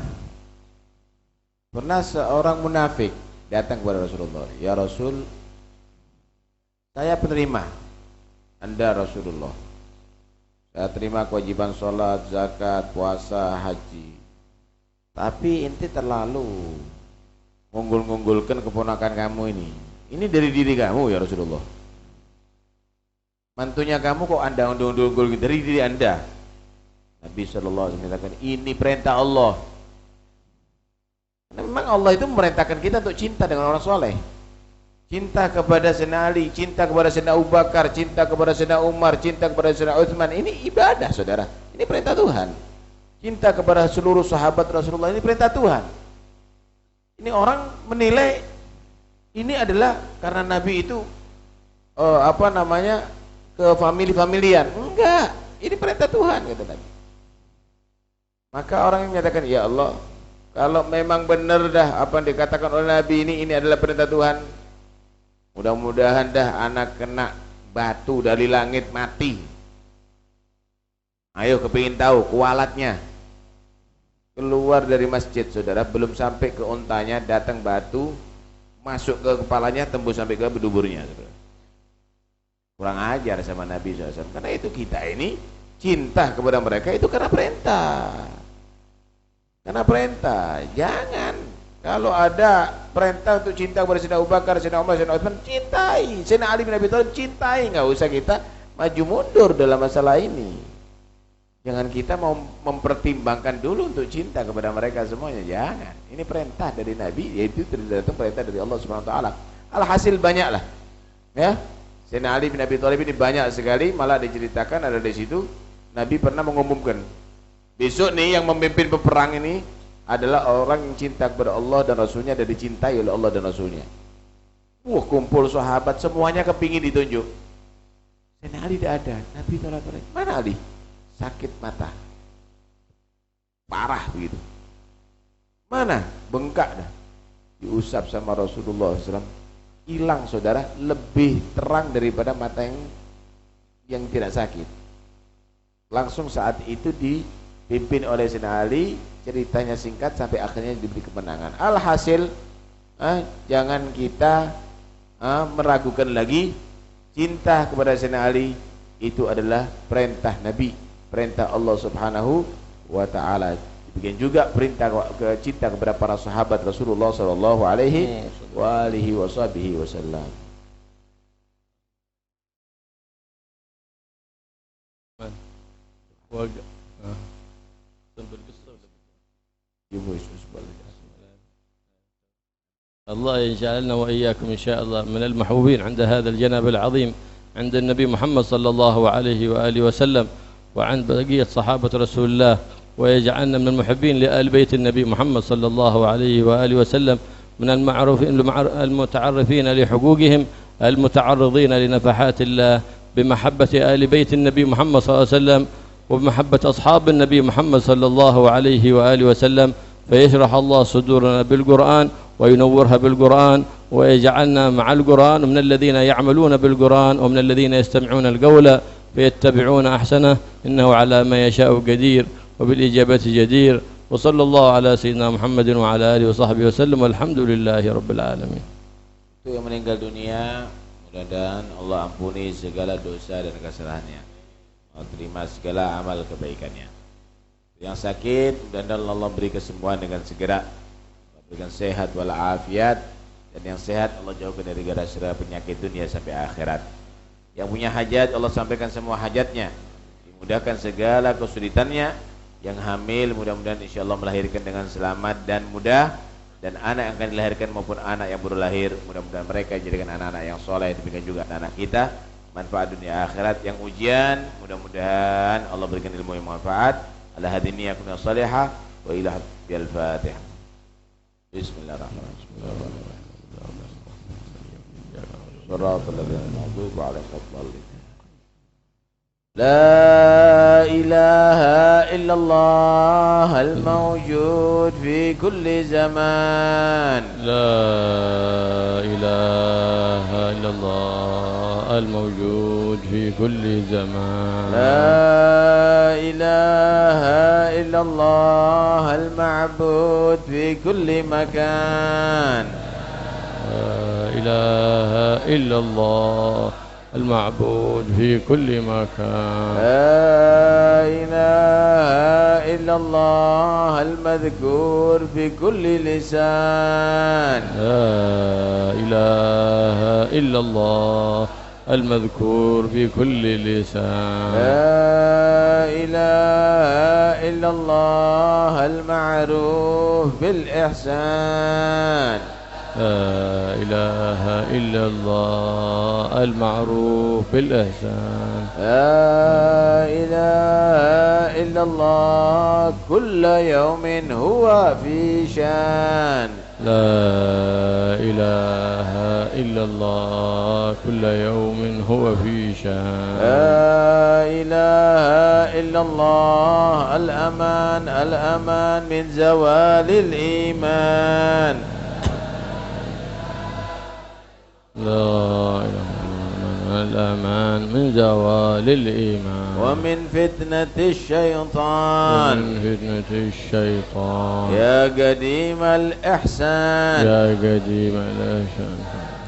[SPEAKER 1] pernah seorang munafik datang kepada Rasulullah: "Ya Rasul, saya penerima Anda Rasulullah. Saya terima kewajiban sholat, zakat, puasa, haji. Tapi inti terlalu ngunggul-ngunggulkan keponakan kamu ini. Ini dari diri kamu ya Rasulullah. Mantunya kamu kok Anda unggul-unggul dari diri Anda." Nabi sallallahu alaihi wasallam mengatakan, "Ini perintah Allah." Karena memang Allah itu memerintahkan kita untuk cinta dengan orang soleh. Cinta kepada Sayyidina Ali, cinta kepada Sayyidina Abu Bakar, cinta kepada Sayyidina Umar, cinta kepada Sayyidina Utsman. Ini ibadah, saudara. Ini perintah Tuhan. Cinta kepada seluruh sahabat Rasulullah, ini perintah Tuhan. Ini orang menilai ini adalah karena Nabi itu ke famili-familian. Enggak, ini perintah Tuhan, kata Nabi. Maka orang yang menyatakan, "Ya Allah, kalau memang benar dah apa yang dikatakan oleh Nabi ini adalah perintah Tuhan, mudah-mudahan dah anak kena batu dari langit mati. Ayo kepingin tahu kualatnya." Keluar dari masjid, saudara, belum sampai ke ontanya, datang batu, masuk ke kepalanya, tembus sampai ke duburnya, saudara. Kurang ajar sama Nabi SAW. Karena itu kita ini cinta kepada mereka itu karena perintah. Karena perintah. Jangan kalau ada perintah untuk cinta kepada Sayyidina Abu Bakar, Sayyidina Umar, Sayyidina Utsman, cintai. Sayyidina Ali bin Abi Thalib, cintai. Nggak usah kita maju mundur dalam masalah ini. Jangan kita mau mempertimbangkan dulu untuk cinta kepada mereka semuanya. Jangan. Ini perintah dari Nabi, yaitu datang perintah dari Allah Subhanahu wa taala. Alhasil banyaklah. Ya. Sayyidina Ali bin Abi Thalib ini banyak sekali, malah diceritakan ada di situ Nabi pernah mengumumkan, besok nih yang memimpin peperang ini adalah orang yang cinta kepada Allah dan Rasulnya dan dicintai oleh Allah dan Rasulnya. Wah, kumpul sahabat semuanya kepingin ditunjuk. Sayyidina Ali tidak ada. Nabi tolak. Mana Ali? Sakit mata, parah begitu. Mana? Bengkak dah. Diusap sama Rasulullah SAW. Hilang, saudara, lebih terang daripada mata yang tidak sakit. Langsung saat itu dipimpin oleh Sayyidina Ali, ceritanya singkat sampai akhirnya diberi kemenangan. Alhasil jangan kita meragukan lagi cinta kepada Sayyidina Ali itu adalah perintah Nabi, perintah Allah Subhanahu wa taala. Demikian juga perintah cinta kepada para sahabat Rasulullah sallallahu alaihi wa alihi wasallam.
[SPEAKER 2] الله يجعلنا وإياكم إن شاء الله من المحبوبين عند هذا الجناب العظيم عند النبي محمد صلى الله عليه وآله وسلم وعند بقية صحابة رسول الله، ويجعلنا من المحبين لآل بيت النبي محمد صلى الله عليه وآله وسلم، من المتعرفين لحقوقهم، المتعرضين لنفحات الله بمحبة آل بيت النبي محمد صلى الله عليه وسلم وبمحبة أصحاب النبي محمد صلى الله عليه وآله وسلم، فيشرح الله صدورنا بالقرآن وينورها بالقرآن ويجعلنا مع القرآن ومن الذين يعملون بالقرآن ومن الذين يستمعون القول فيتبعون أحسنه، إنه على ما يشاء قدير. وبالإجابة جدير. وصلى الله على سيدنا محمد وعلى آله وصحبه وسلم والحمد لله رب العالمين.
[SPEAKER 1] Itu yang meninggal dunia, mudah-mudahan Allah ampuni segala dosa dan kesalahannya, Allah terima segala amal kebaikannya. Yang sakit, mudah-mudahan Allah beri kesembuhan dengan segera, Allah berikan sehat walafiat, dan yang sehat Allah jauhkan dari segala penyakit dunia sampai akhirat. Yang punya hajat Allah sampaikan semua hajatnya, dimudahkan segala kesulitannya. Yang hamil mudah-mudahan insyaallah melahirkan dengan selamat dan mudah, dan anak yang akan dilahirkan maupun anak yang baru lahir mudah-mudahan mereka jadikan anak-anak yang soleh. Demikian juga anak-anak kita manfaat dunia akhirat. Yang ujian mudah-mudahan Allah berikan ilmu yang manfaat. Ala hadiniya kunna salihah wa ila bil fatihah. Bismillahirrahmanirrahim. Shiratal ladzina an'amta 'alaihim. لا إله إلا الله الموجود في كل زمان.
[SPEAKER 2] لا إله إلا الله الموجود في كل زمان.
[SPEAKER 1] لا إله إلا الله المعبود في كل مكان.
[SPEAKER 2] لا إله إلا الله المعبود في كل مكان.
[SPEAKER 1] لا إله إلا الله المذكور في كل لسان.
[SPEAKER 2] لا إله إلا الله المذكور في كل لسان.
[SPEAKER 1] لا إله إلا الله المعروف بالإحسان.
[SPEAKER 2] لا إله إلا الله المعروف بالإحسان.
[SPEAKER 1] لا إله إلا الله كل يوم هو في شان.
[SPEAKER 2] لا إله إلا الله كل يوم هو في شان.
[SPEAKER 1] لا إله إلا الله الأمان الأمان من زوال الإيمان.
[SPEAKER 2] لا إله إلا الأمان من زوال الإيمان.
[SPEAKER 1] ومن فتنة الشيطان.
[SPEAKER 2] ومن فتنة الشيطان.
[SPEAKER 1] يا قديم الإحسان.
[SPEAKER 2] يا قديم الإحسان.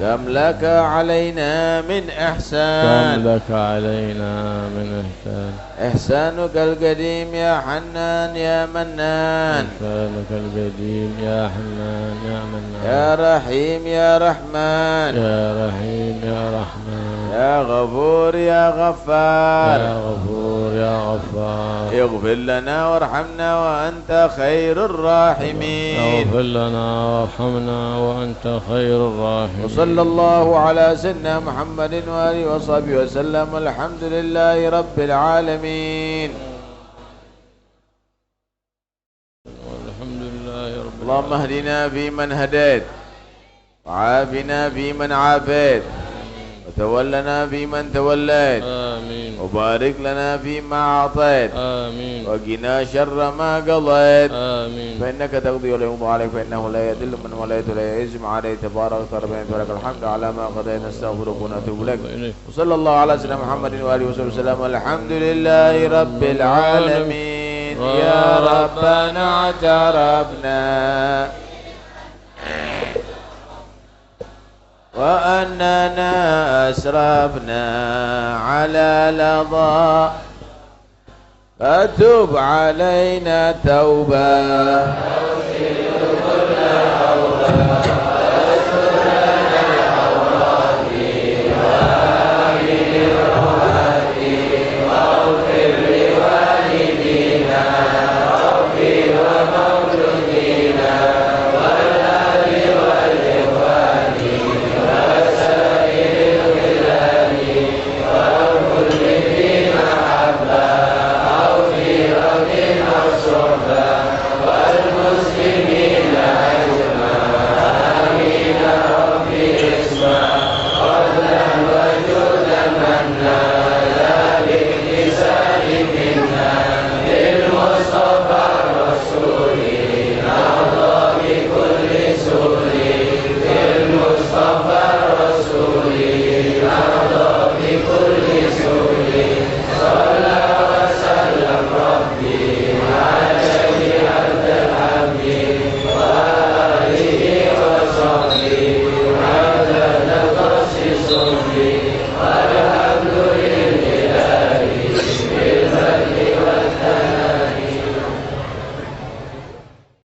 [SPEAKER 1] كم لك علينا من إحسان.
[SPEAKER 2] كم لك علينا من إحسان.
[SPEAKER 1] إحسانك القديم يا حنان يا منان.
[SPEAKER 2] إحسانك القديم يا حنان يا منان.
[SPEAKER 1] يا رحيم يا رحمن.
[SPEAKER 2] يا رحيم يا رحمن.
[SPEAKER 1] يا غفور يا غفار.
[SPEAKER 2] يا غفور يا غفار.
[SPEAKER 1] اغفر لنا وارحمنا وأنت خير الراحمين.
[SPEAKER 2] اغفر لنا وارحمنا وأنت خير الراحمين.
[SPEAKER 1] وصلى الله على سيدنا محمد وآله وصحبه وسلم. الحمد لله رب العالمين.
[SPEAKER 2] والحمد لله رب العالمين.
[SPEAKER 1] اللهم اهدنا فيمن هديت، وعافنا فيمن عافيت، وتولنا فيمن توليت.
[SPEAKER 2] آمين.
[SPEAKER 1] وبارك لنا فيما أعطيت.
[SPEAKER 2] آمين.
[SPEAKER 1] وقنا شر ما قضيت.
[SPEAKER 2] آمين.
[SPEAKER 1] فإنك تقضي ولا يقضى عليك، فإنه لا يذل من وليت ولا يعز من عليه. تبارك ربنا ولك الحمد على ما قضيت. نستغفرك ونتوب إليك. وصلى الله على سيدنا محمد وآله وصحبه وسلم. الحمد لله رب العالمين. يا ربنا اعترفنا وأننا أسرفنا على لظى، فتب علينا توبة.